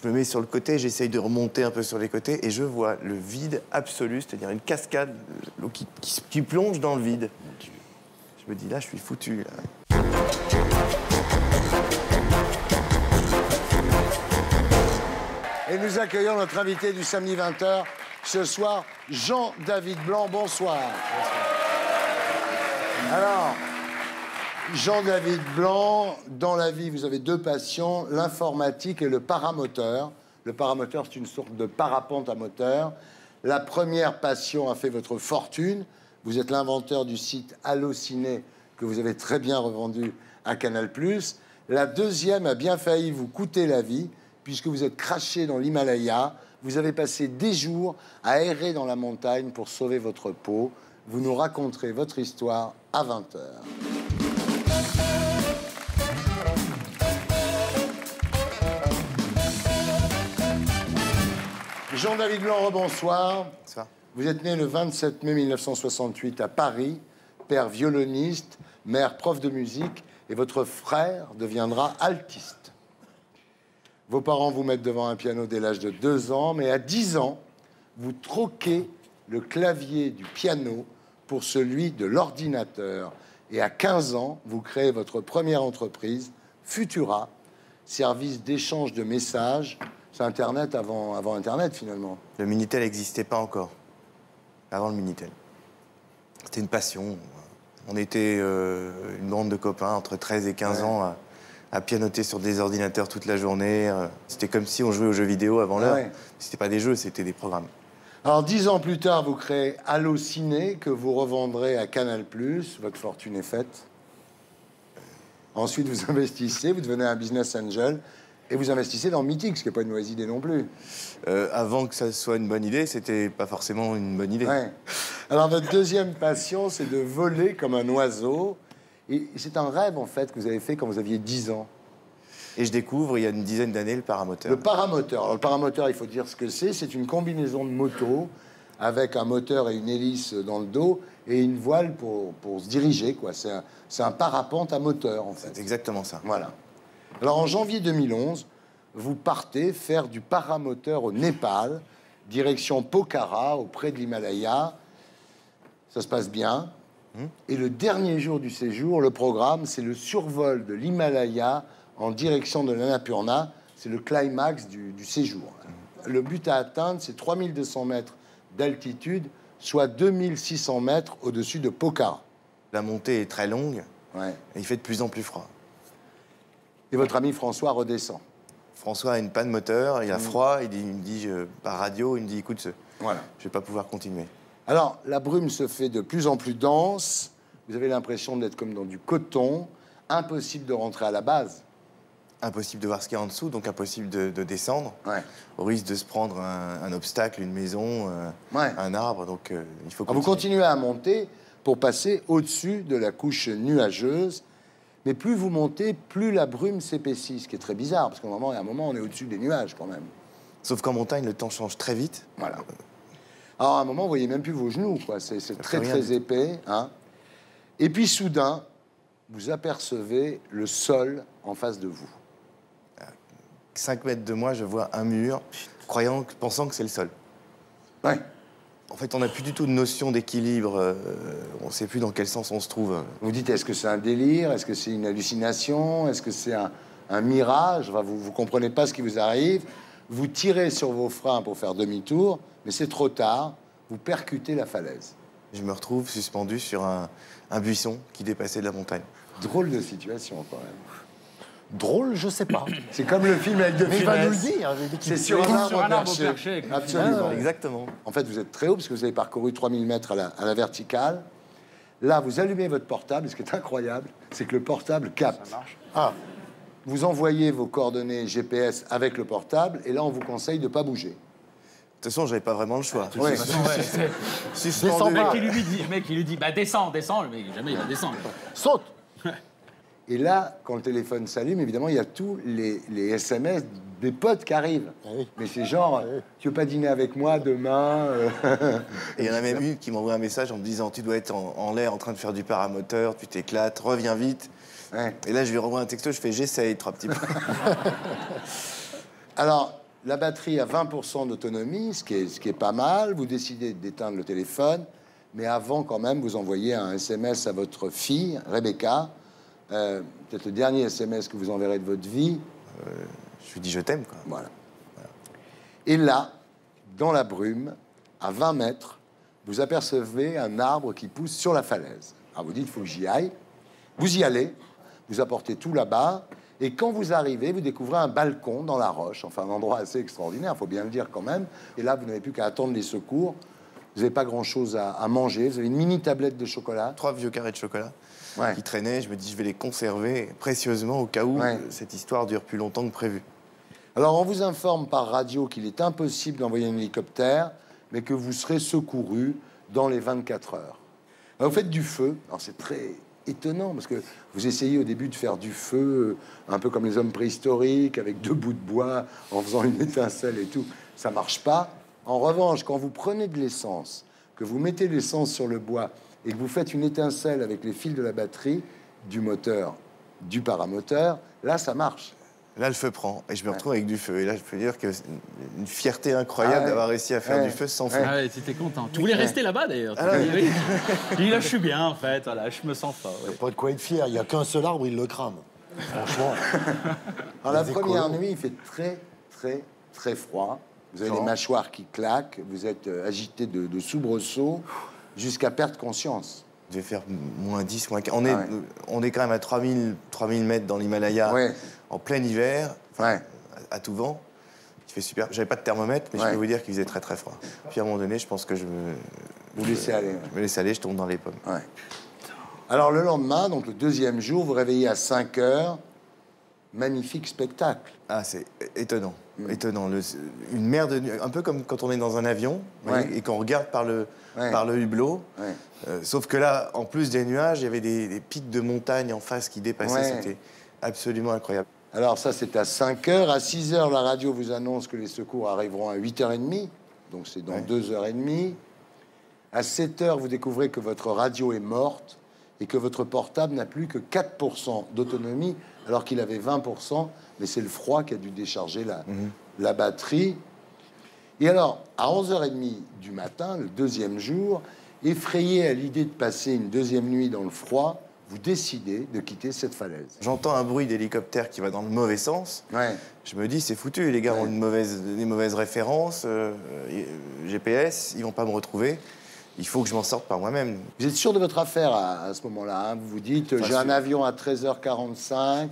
Je me mets sur le côté, j'essaye de remonter un peu sur les côtés et je vois le vide absolu, c'est-à-dire une cascade l'eau qui plonge dans le vide. Je me dis, là, je suis foutu. Là. Et nous accueillons notre invité du samedi 20h ce soir, Jean-David Blanc. Bonsoir. Alors, Jean-David Blanc, dans la vie, vous avez deux passions, l'informatique et le paramoteur. Le paramoteur, c'est une sorte de parapente à moteur. La première passion a fait votre fortune. Vous êtes l'inventeur du site Allociné, que vous avez très bien revendu à Canal+. La deuxième a bien failli vous coûter la vie, puisque vous êtes craché dans l'Himalaya. Vous avez passé des jours à errer dans la montagne pour sauver votre peau. Vous nous raconterez votre histoire à 20h. Jean-David Blanc, rebonsoir. Bonsoir. Vous êtes né le 27 mai 1968 à Paris, père violoniste, mère prof de musique, et votre frère deviendra altiste. Vos parents vous mettent devant un piano dès l'âge de 2 ans, mais à 10 ans, vous troquez le clavier du piano pour celui de l'ordinateur. Et à 15 ans, vous créez votre première entreprise, Futura, service d'échange de messages. C'est Internet avant Internet, finalement. Le Minitel n'existait pas encore, avant le Minitel. C'était une passion. On était une bande de copains entre 13 et 15 ans à pianoter sur des ordinateurs toute la journée. C'était comme si on jouait aux jeux vidéo avant l'heure. C'était pas des jeux, c'était des programmes. Alors, 10 ans plus tard, vous créez Allociné, que vous revendrez à Canal+. Votre fortune est faite. Ensuite, vous investissez, vous devenez un business angel. Et vous investissez dans Mythique, ce qui n'est pas une mauvaise idée non plus. Avant que ça soit une bonne idée, c'était pas forcément une bonne idée. Ouais. Alors, votre deuxième passion, c'est de voler comme un oiseau. Et c'est un rêve, en fait, que vous avez fait quand vous aviez 10 ans. Et je découvre, il y a une dizaine d'années, le paramoteur. Le paramoteur. Alors, le paramoteur, il faut dire ce que c'est. C'est une combinaison de motos avec un moteur et une hélice dans le dos et une voile pour se diriger, quoi. C'est un parapente à moteur, en fait. C'est exactement ça. Voilà. Alors, en janvier 2011, vous partez faire du paramoteur au Népal, direction Pokhara, auprès de l'Himalaya. Ça se passe bien. Et le dernier jour du séjour, le programme, c'est le survol de l'Himalaya en direction de l'Annapurna. C'est le climax du séjour. Le but à atteindre, c'est 3200 mètres d'altitude, soit 2600 mètres au-dessus de Pokhara. La montée est très longue Ouais. et il fait de plus en plus froid. Et votre ami François redescend. François a une panne moteur, il a froid, il me dit par radio, il me dit écoute, Voilà. je vais pas pouvoir continuer. Alors, la brume se fait de plus en plus dense. Vous avez l'impression d'être comme dans du coton. Impossible de rentrer à la base. Impossible de voir ce qu'il y a en dessous, donc impossible de descendre. Ouais. Au risque de se prendre un obstacle, une maison, un arbre, donc il faut Alors, vous continuez à monter pour passer au-dessus de la couche nuageuse. Mais plus vous montez, plus la brume s'épaissit, ce qui est très bizarre, parce qu'à un moment, on est au-dessus des nuages quand même. Sauf qu'en montagne, le temps change très vite. Voilà. Alors, à un moment, vous voyez même plus vos genoux, quoi. C'est très, très épais. Hein. Et puis, soudain, vous apercevez le sol en face de vous. 5 mètres de moi, je vois un mur, pensant que c'est le sol. Ouais. En fait, on n'a plus du tout de notion d'équilibre. On ne sait plus dans quel sens on se trouve. Vous dites, est-ce que c'est un délire? Est-ce que c'est une hallucination? Est-ce que c'est un mirage? Enfin, vous ne comprenez pas ce qui vous arrive. Vous tirez sur vos freins pour faire demi-tour, mais c'est trop tard. Vous percutez la falaise. Je me retrouve suspendu sur un buisson qui dépassait de la montagne. Drôle de situation, quand même. Drôle, je sais pas. C'est comme le film avec De Mais il va nous le Funès. dire. C'est sur un arbre perché. Absolument. Exactement. En fait, vous êtes très haut parce que vous avez parcouru 3000 mètres à la verticale. Là, vous allumez votre portable. Et ce qui est incroyable, c'est que le portable capte. Ça marche. Ah, Vous envoyez vos coordonnées GPS avec le portable. Et là, on vous conseille de ne pas bouger. De toute façon, j'avais pas vraiment le choix. Ouais. Suspendu. Le mec, il lui dit, bah descends, le mec, jamais il va descendre. saute. Et là, quand le téléphone s'allume, évidemment, il y a tous les SMS des potes qui arrivent. Ah oui. Mais c'est genre, tu veux pas dîner avec moi demain Et il y en a même une qui m'envoie un message en me disant tu dois être en l'air en train de faire du paramoteur, tu t'éclates, reviens vite. Ouais. Et là, je lui renvoie un texto, je fais j'essaye, 3 petits points. Alors, la batterie a 20% d'autonomie, ce qui est pas mal. Vous décidez d'éteindre le téléphone, mais avant, quand même, vous envoyez un SMS à votre fille, Rebecca. Peut-être le dernier SMS que vous enverrez de votre vie. Je lui dis je t'aime, quoi. Voilà. Et là, dans la brume, à 20 mètres, vous apercevez un arbre qui pousse sur la falaise. Alors vous dites, il faut que j'y aille. Vous y allez, vous apportez tout là-bas, et quand vous arrivez, vous découvrez un balcon dans la roche, enfin un endroit assez extraordinaire, il faut bien le dire quand même. Et là, vous n'avez plus qu'à attendre les secours. Vous n'avez pas grand-chose à manger. Vous avez une mini tablette de chocolat. 3 vieux carrés de chocolat Ouais. qui traînaient. Je me dis, je vais les conserver précieusement au cas où cette histoire dure plus longtemps que prévu. Alors, on vous informe par radio qu'il est impossible d'envoyer un hélicoptère, mais que vous serez secouru dans les 24 heures. Alors, vous faites du feu. Alors, c'est très étonnant, parce que vous essayez au début de faire du feu, un peu comme les hommes préhistoriques, avec 2 bouts de bois, en faisant une étincelle et tout. Ça marche pas. En revanche, quand vous prenez de l'essence, que vous mettez l'essence sur le bois, et que vous faites une étincelle avec les fils de la batterie, du moteur, du paramoteur, là, ça marche. Là, le feu prend et je me retrouve avec du feu. Et là, je peux dire que c'est une fierté incroyable d'avoir réussi à faire du feu sans feu. Ah ouais, t'étais content. Tu voulais rester là-bas d'ailleurs. Oui. Et là, je suis bien en fait. Voilà, je me sens pas. Il n'y a pas de quoi être fier. Il n'y a qu'un seul arbre, il le crame. Franchement. Alors, la Les première écolos. nuit, il fait très, très, très froid. Vous avez les mâchoires qui claquent, vous êtes agité de soubresauts jusqu'à perdre conscience. Je vais faire moins 10, moins 15. On est quand même à 3000 mètres dans l'Himalaya, en plein hiver, à tout vent. Il fait super. J'avais pas de thermomètre, mais je peux vous dire qu'il faisait très très froid. Puis à un moment donné, je pense que je Vous laissez aller. Je me laisse aller, je tombe dans les pommes. Ouais. Alors le lendemain, donc le deuxième jour, vous réveillez à 5 heures. Magnifique spectacle. Ah, c'est étonnant. Étonnant. Une mer de nuages, un peu comme quand on est dans un avion et qu'on regarde par le hublot. Sauf que là, en plus des nuages, il y avait des pics de montagne en face qui dépassaient. C'était absolument incroyable. Alors ça, c'est à 5 heures. À 6 heures, la radio vous annonce que les secours arriveront à 8h30. Donc c'est dans 2h30. À 7 heures, vous découvrez que votre radio est morte et que votre portable n'a plus que 4% d'autonomie, alors qu'il avait 20%, mais c'est le froid qui a dû décharger la batterie. Et alors, à 11h30 du matin, le deuxième jour, effrayé à l'idée de passer une deuxième nuit dans le froid, vous décidez de quitter cette falaise. J'entends un bruit d'hélicoptère qui va dans le mauvais sens. Je me dis, c'est foutu, les gars ont des mauvaises références, GPS, ils vont pas me retrouver. Il faut que je m'en sorte par moi-même. Vous êtes sûr de votre affaire à ce moment-là, hein? Vous vous dites, j'ai un avion à 13h45,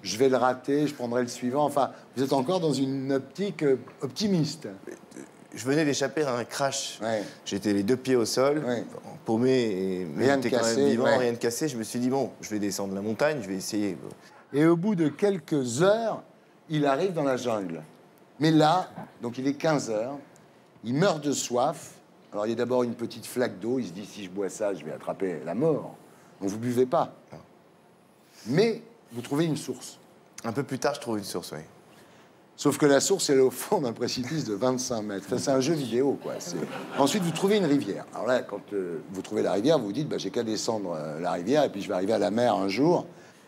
je vais le rater, je prendrai le suivant. Enfin, vous êtes encore dans une optique optimiste. Je venais d'échapper à un crash. J'étais les 2 pieds au sol, paumé, mais j'étais quand même vivant, rien de cassé. Je me suis dit, bon, je vais descendre la montagne, je vais essayer. Et au bout de quelques heures, il arrive dans la jungle. Mais là, donc il est 15h, il meurt de soif. Alors, il y a d'abord une petite flaque d'eau. Il se dit, si je bois ça, je vais attraper la mort. Donc, vous buvez pas. Mais vous trouvez une source. Un peu plus tard, je trouve une source, oui. Sauf que la source, elle est au fond d'un précipice de 25 mètres. Enfin, c'est un jeu vidéo, quoi. Ensuite, vous trouvez une rivière. Alors là, quand vous trouvez la rivière, vous vous dites, bah, j'ai qu'à descendre la rivière et puis je vais arriver à la mer un jour.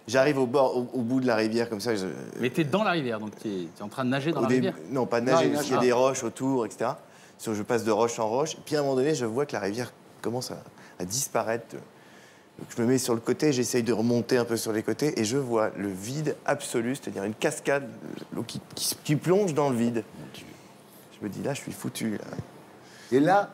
J'arrive au bout de la rivière, comme ça. Mais t'es dans la rivière, donc t'es en train de nager dans la rivière. Non, pas de nager, parce qu'il y a des roches autour, etc. Je passe de roche en roche. Et puis à un moment donné, je vois que la rivière commence à disparaître. Donc je me mets sur le côté, j'essaye de remonter un peu sur les côtés et je vois le vide absolu, c'est-à-dire une cascade l'eau qui plonge dans le vide. Je me dis, là, je suis foutu. Là. Et là,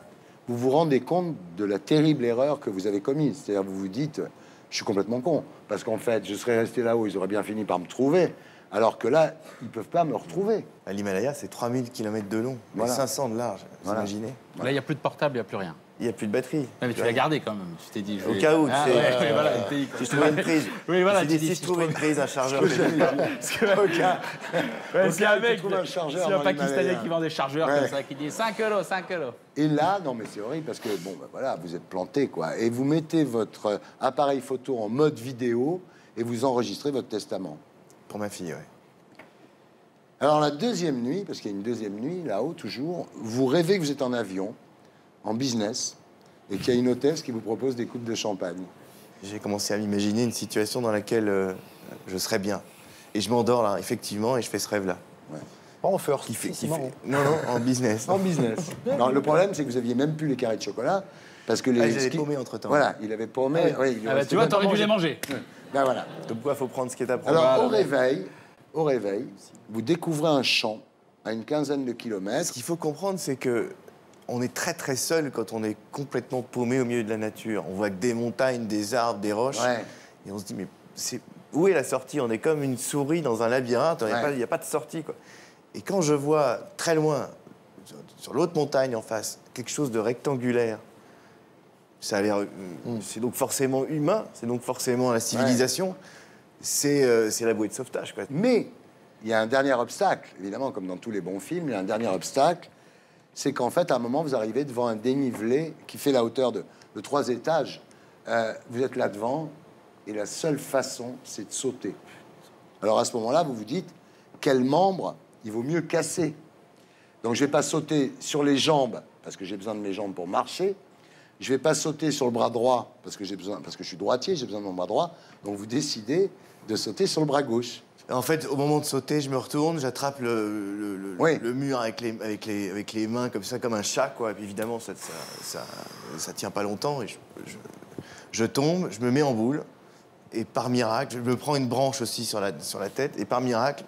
vous vous rendez compte de la terrible erreur que vous avez commise. C'est-à-dire, vous vous dites, je suis complètement con. Parce qu'en fait, je serais resté là-haut, ils auraient bien fini par me trouver. Alors que là, ils ne peuvent pas me retrouver. L'Himalaya, c'est 3000 km de long, 500 de large, vous imaginez. Là, il n'y a plus de portable, il n'y a plus rien. Il n'y a plus de batterie. Mais tu l'as gardé quand même. Tu t'es dit. Au cas où, tu sais. Voilà, si je trouvais une prise. Oui, voilà. Si je trouvais une prise, un chargeur. C'est un mec, un chargeur c'est un Pakistanais qui vend des chargeurs comme ça, qui dit 5 euros, 5 euros. Et là, non, mais c'est horrible parce que, bon, ben voilà, vous êtes planté, quoi. Et vous mettez votre appareil photo en mode vidéo et vous enregistrez votre testament. Pour ma fille, oui. Alors, la deuxième nuit, parce qu'il y a une deuxième nuit, là-haut, toujours, vous rêvez que vous êtes en avion, en business, et qu'il y a une hôtesse qui vous propose des coupes de champagne. J'ai commencé à m'imaginer une situation dans laquelle je serais bien. Et je m'endors là, effectivement, et je fais ce rêve-là. Pas en first. C'est marrant. Non, en business. En business. Non, le problème, c'est que vous aviez même plus les carrés de chocolat. Parce que les j'avais paumé entre-temps. Voilà, il avait paumé. Oui, il Tu vois, t'aurais dû les manger. Ben voilà. Donc, il faut prendre ce qui est à prendre. Alors, au réveil, vous découvrez un champ à une quinzaine de kilomètres. Ce qu'il faut comprendre, c'est que on est très très seul quand on est complètement paumé au milieu de la nature. On voit que des montagnes, des arbres, des roches. Ouais. Et on se dit, mais où est la sortie? On est comme une souris dans un labyrinthe, il n'y a pas de sortie, quoi. Et quand je vois très loin, sur l'autre montagne en face, quelque chose de rectangulaire, ça a l'air. C'est donc forcément humain, c'est donc forcément la civilisation, c'est la bouée de sauvetage, quoi. Mais il y a un dernier obstacle, évidemment, comme dans tous les bons films, il y a un dernier obstacle, c'est qu'en fait, à un moment, vous arrivez devant un dénivelé qui fait la hauteur de 3 étages. Vous êtes là devant, et la seule façon, c'est de sauter. Alors à ce moment-là, vous vous dites, quel membre il vaut mieux casser? Donc je ne vais pas sauter sur les jambes, parce que j'ai besoin de mes jambes pour marcher. Je ne vais pas sauter sur le bras droit, parce que je suis droitier, j'ai besoin de mon bras droit. Donc vous décidez de sauter sur le bras gauche. En fait, au moment de sauter, je me retourne, j'attrape le mur avec les mains comme ça, comme un chat, quoi. Et puis évidemment, ça tient pas longtemps. Et je tombe, je me mets en boule. Et par miracle, je me prends une branche aussi sur la tête. Et par miracle,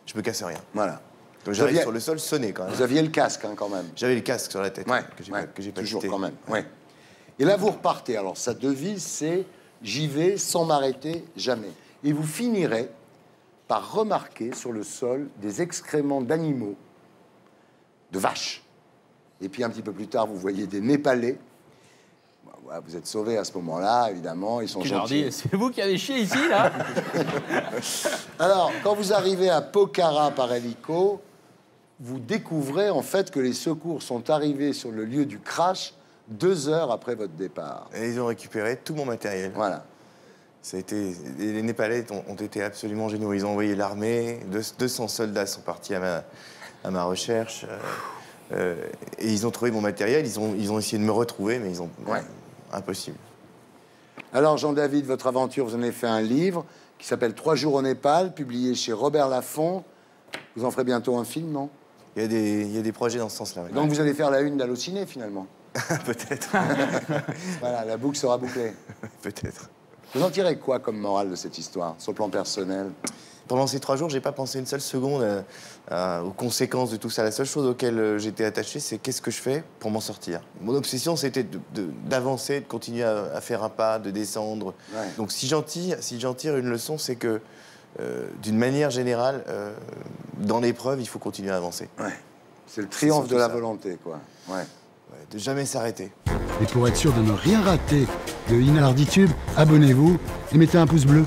je me casse rien. Voilà. Donc j'arrive sur le sol sonné, quand même. Vous aviez le casque, hein, quand même. J'avais le casque sur la tête, que j'ai pas toujours quitté. quand même. Ouais. Et là, vous repartez. Alors, sa devise, c'est « J'y vais sans m'arrêter jamais ». Et vous finirez par remarquer sur le sol des excréments d'animaux, de vaches. Et puis, un petit peu plus tard, vous voyez des Népalais. Vous êtes sauvés à ce moment-là, évidemment. Ils sont gentils. C'est vous qui avez chié ici, là? Alors, quand vous arrivez à Pokhara par hélico, vous découvrez en fait que les secours sont arrivés sur le lieu du crash 2 heures après votre départ. Et ils ont récupéré tout mon matériel. Voilà. Les Népalais ont été absolument géniaux. Ils ont envoyé l'armée, 200 soldats sont partis à ma recherche. Et ils ont trouvé mon matériel, ils ont essayé de me retrouver, mais ils ont... Impossible. Alors, Jean-David, votre aventure, vous en avez fait un livre qui s'appelle 3 jours au Népal, publié chez Robert Laffont. Vous en ferez bientôt un film, non? Il y a des projets dans ce sens-là. Oui. Donc, vous allez faire la une d'Allociné, finalement. Peut-être. Voilà, la boucle sera bouclée. Peut-être. Vous en tirez quoi comme morale de cette histoire, sur le plan personnel? Pendant ces 3 jours, j'ai pas pensé une seule seconde aux conséquences de tout ça. La seule chose auquel j'étais attaché, c'est qu'est-ce que je fais pour m'en sortir. Mon obsession, c'était d'avancer, de continuer à faire un pas, de descendre. Ouais. Donc si j'en tire une leçon, c'est que d'une manière générale, dans l'épreuve, il faut continuer à avancer. Ouais. C'est le triomphe de la volonté, quoi. Ouais. De jamais s'arrêter. Et pour être sûr de ne rien rater de Inarditube, abonnez-vous et mettez un pouce bleu.